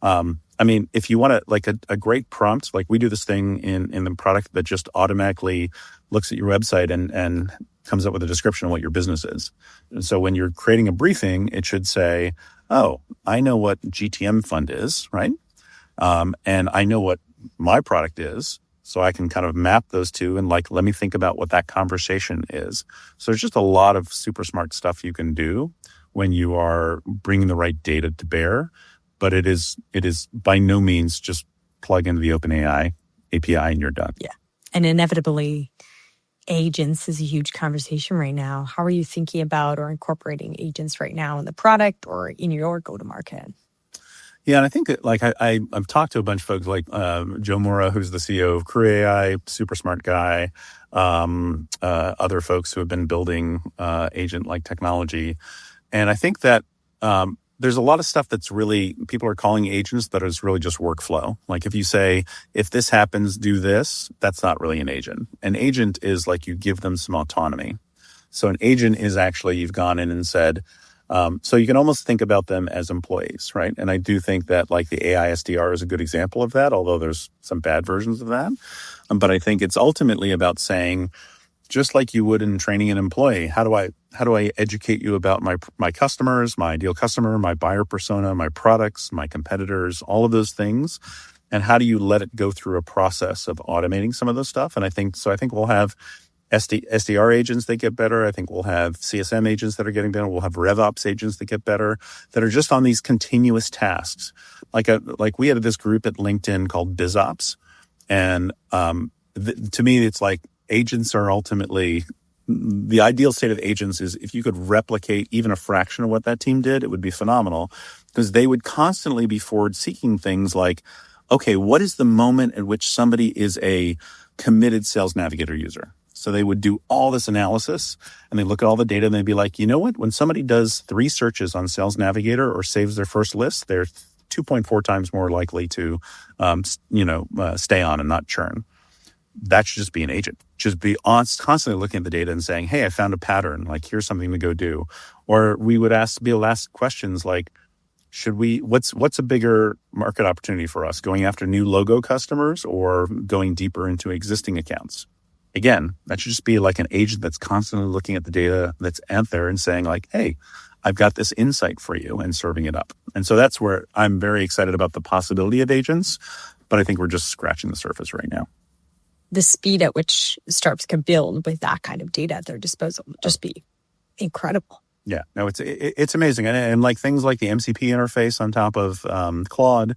If you want to, like a great prompt, like we do this thing in the product that just automatically looks at your website and comes up with a description of what your business is. And so when you're creating a briefing, it should say, oh, I know what GTM fund is, right? And I know what my product is. So I can kind of map those two and like, let me think about what that conversation is. So there's just a lot of super smart stuff you can do when you are bringing the right data to bear. But it is by no means just plug into the OpenAI API and you're done. Yeah. And inevitably, agents is a huge conversation right now. How are you thinking about or incorporating agents right now in the product or in your go-to-market? Yeah, and I think that, like I've talked to a bunch of folks like Joe Mora, who's the CEO of Crew.ai, super smart guy. Other folks who have been building agent-like technology, and I think that there's a lot of stuff that's really people are calling agents that is really just workflow. Like if you say, if this happens, do this. That's not really an agent. An agent is like you give them some autonomy. So an agent is actually you've gone in and said. So you can almost think about them as employees, right? And I do think that like the AI SDR is a good example of that, although there's some bad versions of that. But I think it's ultimately about saying, just like you would in training an employee, how do I educate you about my customers, my ideal customer, my buyer persona, my products, my competitors, all of those things, and how do you let it go through a process of automating some of those stuff? And I think we'll have SDR agents that get better. I think we'll have CSM agents that are getting better. We'll have RevOps agents that get better, that are just on these continuous tasks. Like we had this group at LinkedIn called BizOps, and to me, it's like agents are ultimately the ideal state of agents is if you could replicate even a fraction of what that team did, it would be phenomenal, because they would constantly be forward seeking things like, okay, what is the moment at which somebody is a committed Sales Navigator user? So they would do all this analysis and they look at all the data and they'd be like, you know what? When somebody does 3 searches on Sales Navigator or saves their first list, they're 2.4 times more likely to, stay on and not churn. That should just be an agent. Just be constantly looking at the data and saying, hey, I found a pattern. Like, here's something to go do. Or we would be able to ask questions like, what's a bigger market opportunity for us? Going after new logo customers or going deeper into existing accounts? Again, that should just be like an agent that's constantly looking at the data that's out there and saying like, hey, I've got this insight for you and serving it up. And so that's where I'm very excited about the possibility of agents, but I think we're just scratching the surface right now. The speed at which startups can build with that kind of data at their disposal would just be incredible. Yeah, no, it's amazing. And like things like the MCP interface on top of Claude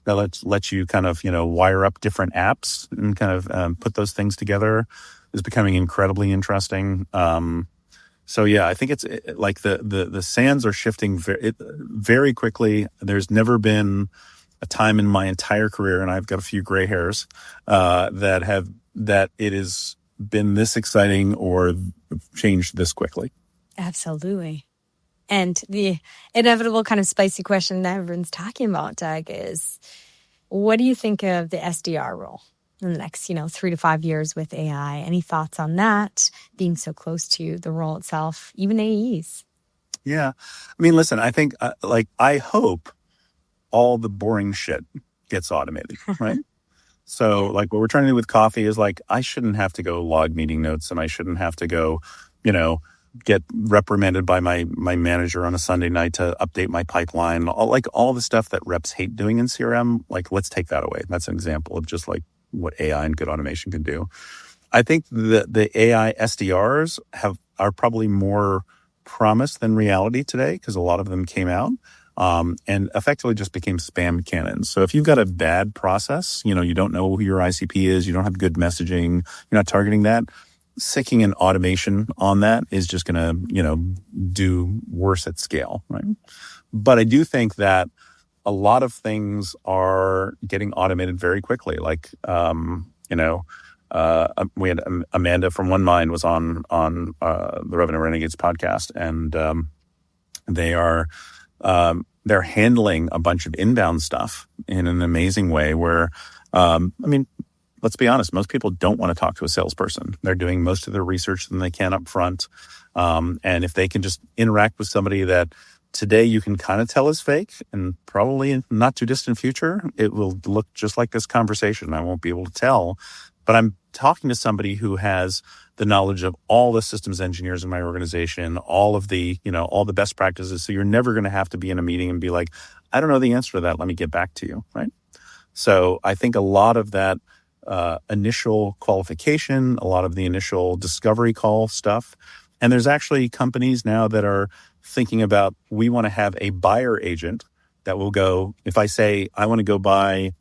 that lets you kind of, wire up different apps and kind of put those things together is becoming incredibly interesting. So yeah, I think it's like the sands are shifting very quickly. There's never been a time in my entire career, and I've got a few gray hairs, that it has been this exciting or changed this quickly. Absolutely. And the inevitable kind of spicy question that everyone's talking about, Doug, is what do you think of the SDR role in the next, 3 to 5 years with AI? Any thoughts on that being so close to the role itself, even AEs? Yeah. I mean, listen, I think I hope all the boring shit gets automated, right? So like what we're trying to do with coffee is like, I shouldn't have to go log meeting notes and I shouldn't have to go, get reprimanded by my manager on a Sunday night to update my pipeline. All the stuff that reps hate doing in CRM, like let's take that away. That's an example of just like what AI and good automation can do. I think the AI SDRs are probably more promise than reality today because a lot of them came out. And effectively just became spam cannons. So if you've got a bad process, you don't know who your ICP is, you don't have good messaging, you're not targeting that, sticking an automation on that is just going to, do worse at scale, right? But I do think that a lot of things are getting automated very quickly. Like, we had Amanda from One Mind was on the Revenue Renegades podcast, and they're handling a bunch of inbound stuff in an amazing way where, let's be honest, most people don't want to talk to a salesperson. They're doing most of their research than they can up front. And if they can just interact with somebody that today you can kind of tell is fake and probably in not too distant future, it will look just like this conversation. I won't be able to tell, but I'm talking to somebody who has the knowledge of all the systems engineers in my organization, all of the, all the best practices. So you're never going to have to be in a meeting and be like, I don't know the answer to that. Let me get back to you. Right. So I think a lot of that initial qualification, a lot of the initial discovery call stuff. And there's actually companies now that are thinking about, we want to have a buyer agent that will go, if I say, I want to go buy,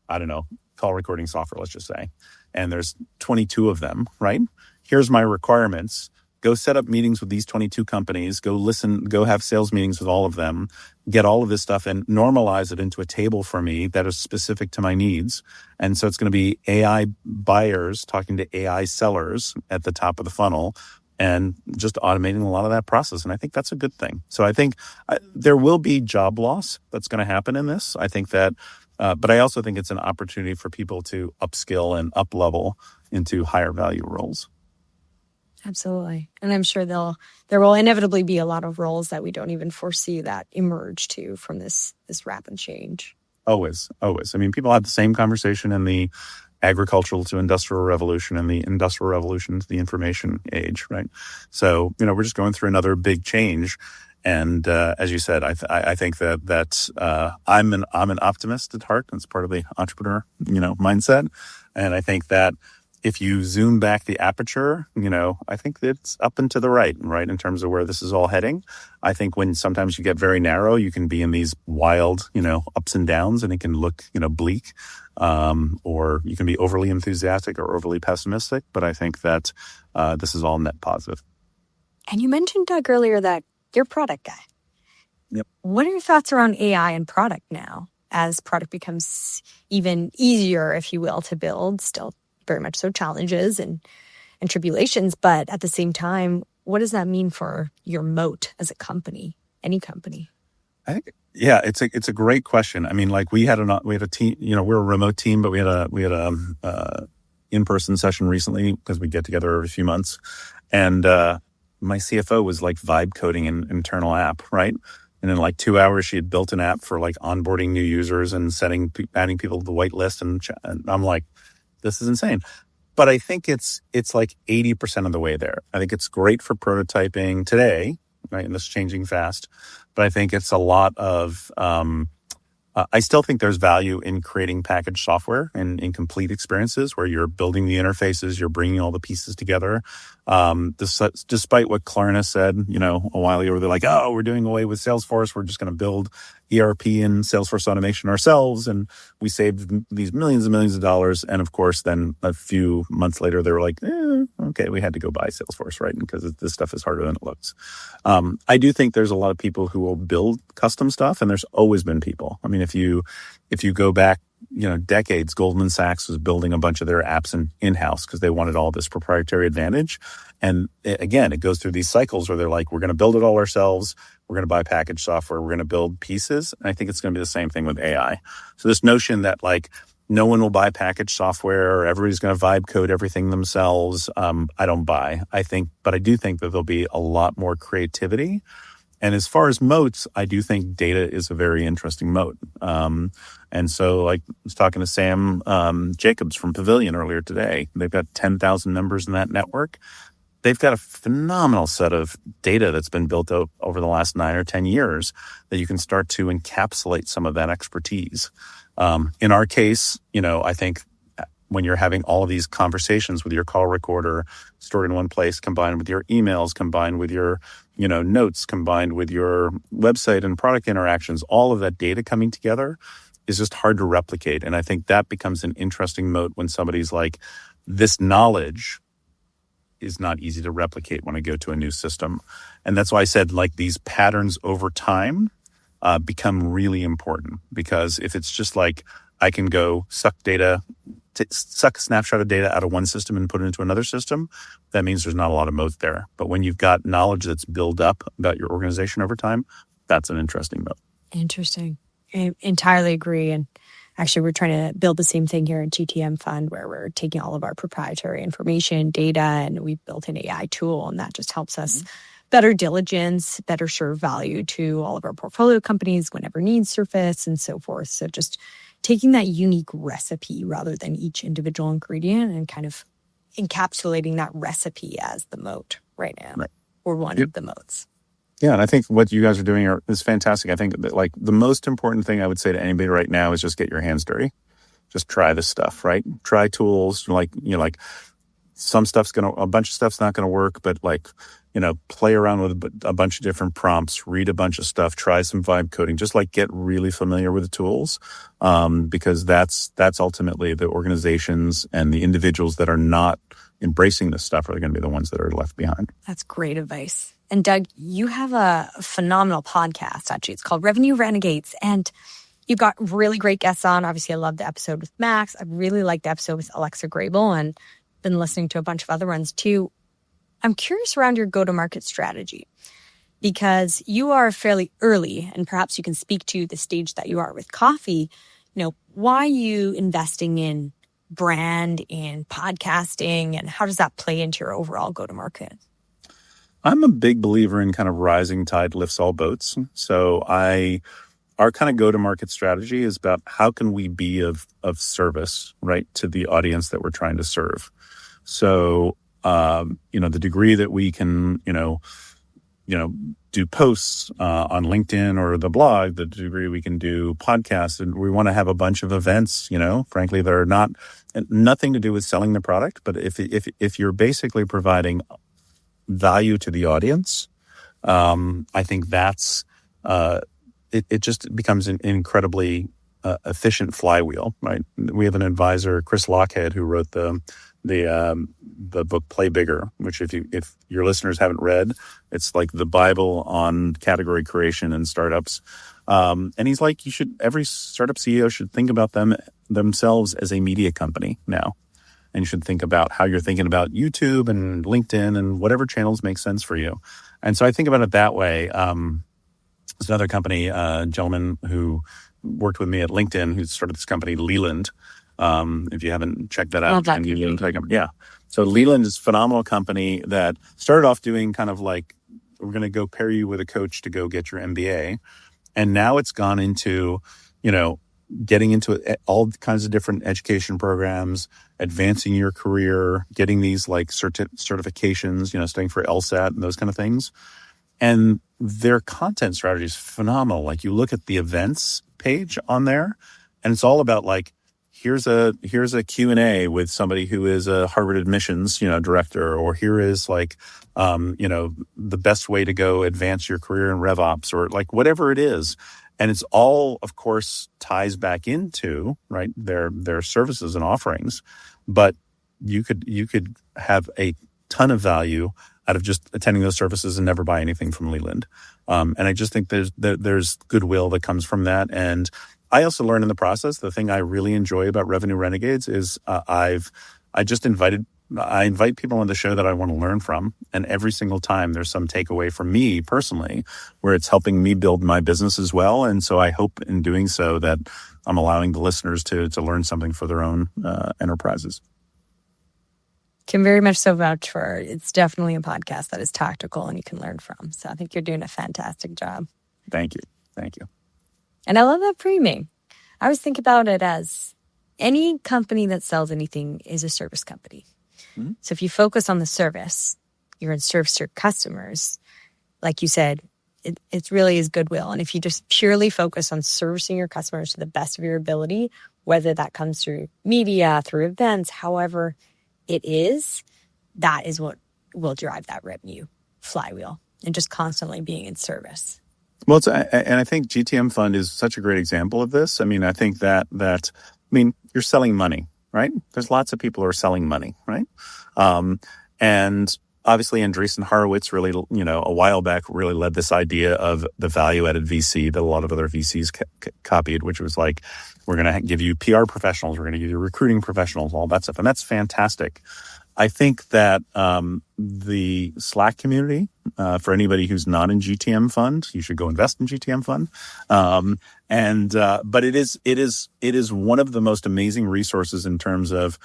I don't know, call recording software, let's just say, and there's 22 of them, right? Here's my requirements. Go set up meetings with these 22 companies, go have sales meetings with all of them, get all of this stuff and normalize it into a table for me that is specific to my needs. And so it's going to be AI buyers talking to AI sellers at the top of the funnel and just automating a lot of that process. And I think that's a good thing. So I think there will be job loss that's going to happen in this. I think that, but I also think it's an opportunity for people to upskill and up-level into higher value roles. Absolutely. And I'm sure there will inevitably be a lot of roles that we don't even foresee that emerge too from this rapid change. Always. I mean, people had the same conversation in the agricultural to industrial revolution and the industrial revolution to the information age, right? So, we're just going through another big change. And as you said, I think that I'm an optimist at heart. That's part of the entrepreneur, mindset. And I think that if you zoom back the aperture, I think that it's up and to the right, in terms of where this is all heading. I think when sometimes you get very narrow, you can be in these wild, ups and downs, and it can look, bleak, or you can be overly enthusiastic or overly pessimistic. But I think that this is all net positive. And you mentioned, Doug, earlier that you're a product guy. Yep. What are your thoughts around AI and product now, as product becomes even easier, if you will, to build? Still very much so challenges and tribulations, but at the same time, what does that mean for your moat as a company, any company? I think, yeah, it's a great question. I mean, like we had a team, we're a remote team, but we had a in-person session recently because we get together every few months. And my CFO was like vibe coding an internal app, right? And in like 2 hours, she had built an app for like onboarding new users and adding people to the white list. And I'm like, this is insane. But I think it's like 80% of the way there. I think it's great for prototyping today, right? And this is changing fast. But I think it's a lot of, I still think there's value in creating packaged software and incomplete experiences where you're building the interfaces, you're bringing all the pieces together. Despite what Klarna said, a while ago, they're like, oh, we're doing away with Salesforce. We're just going to build ERP and Salesforce automation ourselves. And we saved these millions and millions of dollars. And of course, then a few months later, they were like, okay, we had to go buy Salesforce, right? Because this stuff is harder than it looks. I do think there's a lot of people who will build custom stuff, and there's always been people. I mean, if you go back, decades, Goldman Sachs was building a bunch of their apps in-house because they wanted all this proprietary advantage. And again, it goes through these cycles where they're like, we're going to build it all ourselves. We're going to buy packaged software. We're going to build pieces. And I think it's going to be the same thing with AI. So this notion that like no one will buy packaged software or everybody's going to vibe code everything themselves, I don't buy. but I do think that there'll be a lot more creativity. And as far as moats, I do think data is a very interesting moat. And so like I was talking to Sam Jacobs from Pavilion earlier today. They've got 10,000 members in that network. They've got a phenomenal set of data that's been built up over the last 9 or 10 years that you can start to encapsulate some of that expertise. In our case, I think when you're having all of these conversations with your call recorder stored in one place, combined with your emails, combined with your, notes, combined with your website and product interactions, all of that data coming together is just hard to replicate. And I think that becomes an interesting moat when somebody's like, this knowledge is not easy to replicate when I go to a new system. And that's why I said like these patterns over time become really important, because if it's just like I can go suck a snapshot of data out of one system and put it into another system, that means there's not a lot of moat there. But when you've got knowledge that's built up about your organization over time, that's an interesting moat. Interesting. I entirely agree. And actually, we're trying to build the same thing here at GTM Fund, where we're taking all of our proprietary information, data, and we've built an AI tool, and that just helps us better diligence, better serve value to all of our portfolio companies whenever needs surface and so forth. So just taking that unique recipe rather than each individual ingredient and kind of encapsulating that recipe as the moat right now, or one of the moats. Yeah, and I think what you guys are doing is fantastic. I think that like the most important thing I would say to anybody right now is just get your hands dirty. just try this stuff, right? Try tools like a bunch of stuff's not going to work, but play around with a bunch of different prompts, read a bunch of stuff, try some vibe coding, just get really familiar with the tools. Because that's ultimately the organizations and the individuals that are not embracing this stuff are going to be the ones that are left behind. That's great advice. And Doug, you have a phenomenal podcast, actually. It's called Revenue Renegades. And you've got really great guests on. Obviously, I love the episode with Max. I really liked the episode with Alexa Grable and been listening to a bunch of other ones too. I'm curious around your go-to-market strategy because you are fairly early, and perhaps you can speak to the stage that you are with coffee. Why are you investing in brand, in podcasting, and how does that play into your overall go-to-market? I'm a big believer in kind of rising tide lifts all boats. So our kind of go-to-market strategy is about how can we be of service, right, to the audience that we're trying to serve. So, the degree that we can, do posts on LinkedIn or the blog, the degree we can do podcasts, and we want to have a bunch of events, frankly, that are nothing to do with selling the product. But if you're basically providing value to the audience, I think that's it just becomes an incredibly efficient flywheel, right? We have an advisor, Chris Lockhead, who wrote the book Play Bigger, which if your listeners haven't read, it's like the Bible on category creation and startups. And he's like, every startup CEO should think about themselves as a media company now. And you should think about how you're thinking about YouTube and LinkedIn and whatever channels make sense for you. And so I think about it that way. There's another company, a gentleman who worked with me at LinkedIn who started this company, Leland. If you haven't checked that out. Yeah. So Leland is a phenomenal company that started off doing kind of we're going to go pair you with a coach to go get your MBA. And now it's gone into, getting into all kinds of different education programs, advancing your career, getting these certifications, studying for LSAT and those kind of things. And their content strategy is phenomenal. You look at the events page on there and it's all about here's a Q&A with somebody who is a Harvard admissions, director, or here is the best way to go advance your career in RevOps, or whatever it is. And it's all, of course, ties back into, right, their services and offerings. But you could have a ton of value out of just attending those services and never buy anything from Leland. And I just think there's goodwill that comes from that. And I also learned in the process, the thing I really enjoy about Revenue Renegades is I invite people on the show that I want to learn from. And every single time there's some takeaway from me personally, where it's helping me build my business as well. And so I hope in doing so that I'm allowing the listeners to learn something for their own enterprises. Can very much so vouch for it. It's definitely a podcast that is tactical and you can learn from. So I think you're doing a fantastic job. Thank you. And I love that framing. I always think about it as any company that sells anything is a service company. Mm-hmm. So if you focus on the service, you're in service to your customers. Like you said, it really is goodwill. And if you just purely focus on servicing your customers to the best of your ability, whether that comes through media, through events, however it is, that is what will drive that revenue flywheel and just constantly being in service. Well, and I think GTM Fund is such a great example of this. I mean, I think that you're selling money, right? There's lots of people who are selling money, right? And obviously, Andreessen Horowitz really, a while back really led this idea of the value-added VC that a lot of other VCs copied, which was we're going to give you PR professionals, we're going to give you recruiting professionals, all that stuff. And that's fantastic. I think that the Slack community, for anybody who's not in GTM Fund, you should go invest in GTM Fund. But it is one of the most amazing resources in terms of,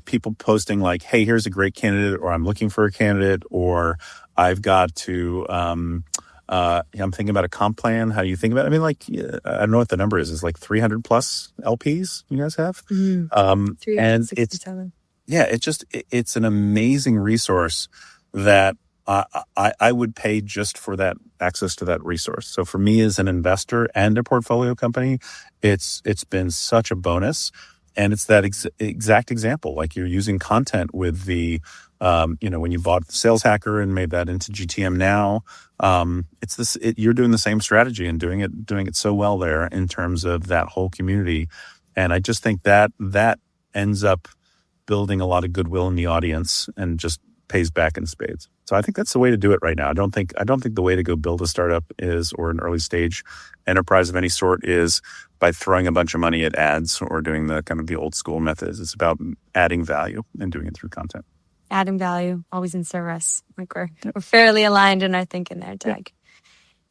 people posting hey, here's a great candidate, or I'm looking for a candidate, or I've got to, I'm thinking about a comp plan. How do you think about it? I mean, I don't know what the number is. It's 300 plus LPs you guys have. Mm-hmm. And it's an amazing resource that I would pay just for that access to that resource. So for me as an investor and a portfolio company, it's been such a bonus. it's that exact example. Like you're using content with the, when you bought Sales Hacker and made that into GTMnow, you're doing the same strategy and doing it so well there in terms of that whole community. And I just think that ends up building a lot of goodwill in the audience and just pays back in spades. So I think that's the way to do it right now. I don't think the way to go build a startup or an early stage enterprise of any sort is by throwing a bunch of money at ads or doing the kind of the old school methods. It's about adding value and doing it through content. Adding value, always in service. Like we're fairly aligned in our thinking there, Doug. Yeah.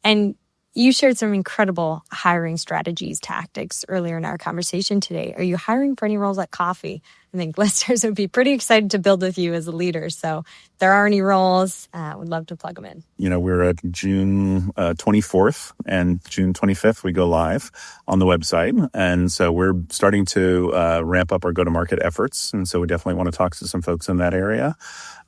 And you shared some incredible hiring strategies, tactics earlier in our conversation today. Are you hiring for any roles at Coffee? I think listeners would be pretty excited to build with you as a leader. So if there are any roles, we'd love to plug them in. We're at June 24th and June 25th, we go live on the website. And so we're starting to ramp up our go-to-market efforts. And so we definitely want to talk to some folks in that area.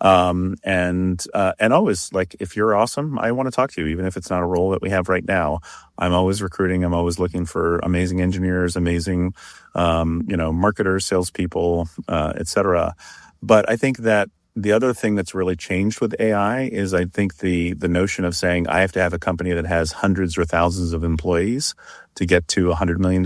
And always, like, if you're awesome, I want to talk to you, even if it's not a role that we have right now. I'm always recruiting. I'm always looking for amazing engineers, amazing, marketers, salespeople, et cetera. But I think that the other thing that's really changed with AI is I think the notion of saying I have to have a company that has hundreds or thousands of employees to get to $100 million.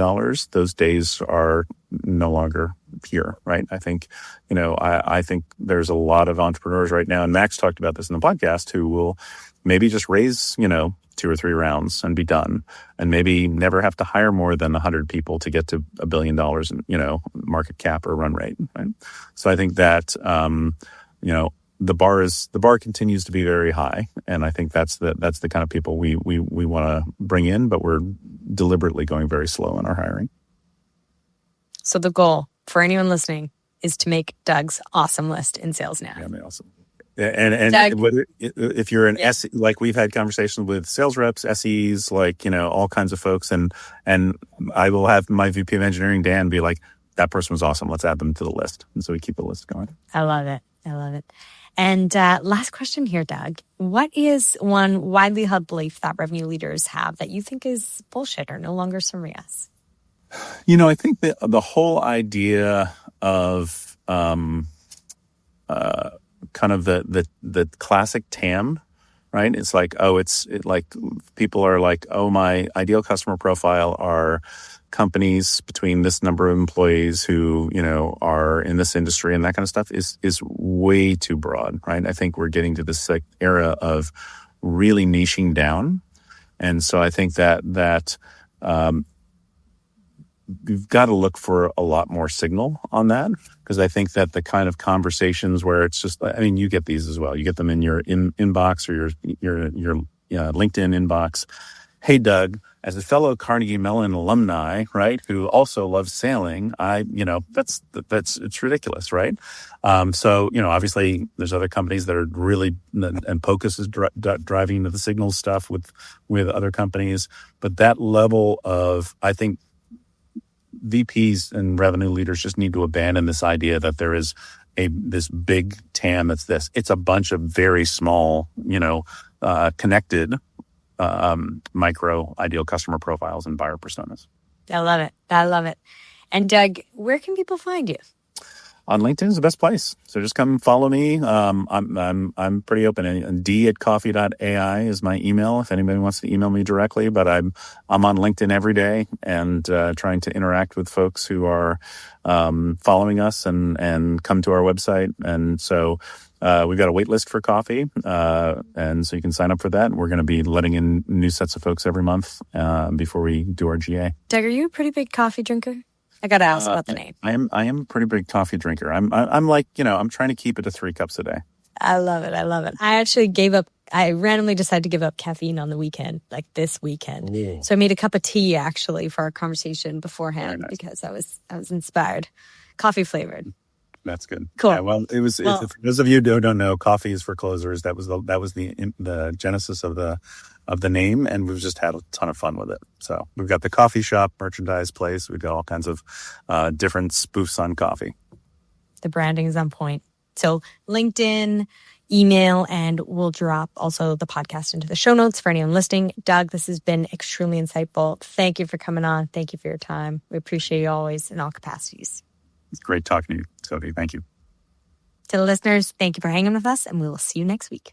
Those days are no longer here, right? I think, I think there's a lot of entrepreneurs right now, and Max talked about this in the podcast, who will maybe just raise, 2 or 3 rounds and be done, and maybe never have to hire more than 100 people to get to $1 billion in, market cap or run rate, right? So I think that, the bar continues to be very high, and I think that's the kind of people we want to bring in, but we're deliberately going very slow in our hiring. So the goal for anyone listening is to make Doug's awesome list in Sales Now. Yeah, awesome. And Doug, if you're an SE, like we've had conversations with sales reps, SEs, like, all kinds of folks, and I will have my VP of engineering, Dan, be like, that person was awesome. Let's add them to the list. And so we keep the list going. I love it. And last question here, Doug. What is one widely held belief that revenue leaders have that you think is bullshit or no longer serious? I think the whole idea of kind of the classic TAM, right? It's like, people are like, my ideal customer profile are companies between this number of employees who, are in this industry, and that kind of stuff is way too broad, right? I think we're getting to this era of really niching down. And so I think that we've got to look for a lot more signal on that, because I think that the kind of conversations where it's just, you get these as well. You get them in your inbox or your LinkedIn inbox. Hey, Doug, as a fellow Carnegie Mellon alumni, right, who also loves sailing, it's ridiculous, right? So, obviously there's other companies that are really, and POCUS is driving into the signal stuff with other companies. But that level of, I think, VPs and revenue leaders just need to abandon this idea that there is this big TAM that's this. It's a bunch of very small, connected micro ideal customer profiles and buyer personas. I love it. And Doug, where can people find you? On LinkedIn is the best place. So just come follow me. I'm pretty open. And d@coffee.ai is my email if anybody wants to email me directly. But I'm on LinkedIn every day and trying to interact with folks who are following us and come to our website. And so we've got a wait list for coffee, and so you can sign up for that. And we're going to be letting in new sets of folks every month before we do our GA. Doug, are you a pretty big coffee drinker? I got to ask about the name. I am a pretty big coffee drinker. I'm like, I'm trying to keep it to 3 cups a day. I love it. I actually I randomly decided to give up caffeine on the weekend, like this weekend. Ooh. So I made a cup of tea actually for our conversation beforehand, because I was inspired. Coffee flavored. That's good. Cool. Yeah, well, for those of you who don't know, coffee is for closers. That was the genesis of the name, and we've just had a ton of fun with it. So we've got the coffee shop merchandise place. We've got all kinds of different spoofs on coffee. The branding is on point. So LinkedIn, email, and we'll drop also the podcast into the show notes for anyone listening. Doug, this has been extremely insightful. Thank you for coming on. Thank you for your time. We appreciate you always in all capacities. It's great talking to you, Sophie. Thank you. To the listeners, thank you for hanging with us, and we will see you next week.